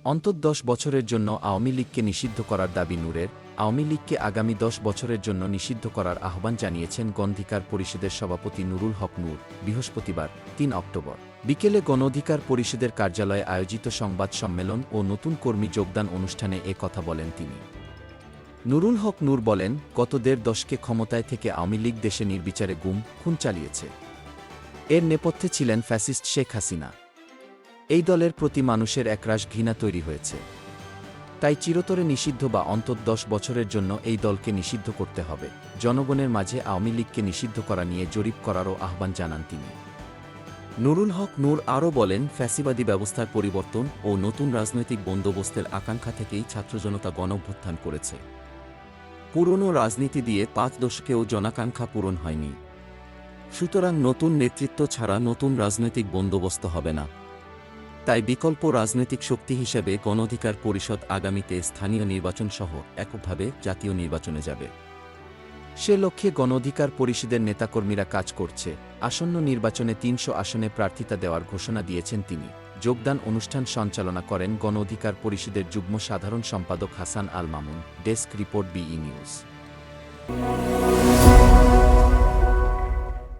অন্তত ১০ বছরের জন্য আওয়ামী লীগকে নিষিদ্ধ করার দাবি নূরের। আওয়ামী লীগকে আগামী ১০ বছরের জন্য নিষিদ্ধ করার আহ্বান জানিয়েছেন গণ অধিকার পরিষদের সভাপতি নুরুল হক নূর বৃহস্পতিবার ৩ অক্টোবর বিকেলে গণ অধিকার পরিষদের কার্যালয়ে আয়োজিত সংবাদ সম্মেলন ও নতুন কর্মী যোগদান অনুষ্ঠানে এ কথা বলেন তিনি। নুরুল হক নূর বলেন, গত ১.৫ দশকে ক্ষমতায় থেকে আওয়ামী লীগ দেশে নির্বিচারে গুম, খুন চালিয়েছে। এর নেপথ্যে ছিলেন ফ্যাসিস্ট শেখ হাসিনা। এই দলের প্রতি মানুষের একরাশ ঘৃণা তৈরি হয়েছে। তাই চিরতরে নিষিদ্ধ বা অন্তত ১০ বছরের জন্য এই দলকে নিষিদ্ধ করতে হবে। জনগণের মাঝে আওয়ামী লীগকে নিষিদ্ধ করা নিয়ে জরিপ করারও আহ্বান জানান তিনি। নুরুল হক নূর আরও বলেন, ফ্যাসিবাদী ব্যবস্থার পরিবর্তন ও নতুন রাজনৈতিক বন্দোবস্তের আকাঙ্ক্ষা থেকেই ছাত্রজনতা গণঅভ্যুত্থান করেছে। পুরনো রাজনীতি দিয়ে ৫ দশকেও জনাকাঙ্ক্ষা পূরণ হয়নি। সুতরাং নতুন নেতৃত্ব ছাড়া নতুন রাজনৈতিক বন্দোবস্ত হবে না। তাই বিকল্প রাজনৈতিক শক্তি হিসেবে গণ অধিকার পরিষদ আগামীতে স্থানীয় নির্বাচন সহ এককভাবে জাতীয় নির্বাচনে যাবে। সে লক্ষ্যে গণ অধিকার পরিষদের নেতাকর্মীরা কাজ করছে। আসন্ন নির্বাচনে ৩০০ আসনে প্রার্থিতা দেওয়ার ঘোষণা দিয়েছেন তিনি। যোগদান অনুষ্ঠান সঞ্চালনা করেন গণ অধিকার পরিষদের যুগ্ম সাধারণ সম্পাদক Hasan Al Mamun. Desk report, BE news.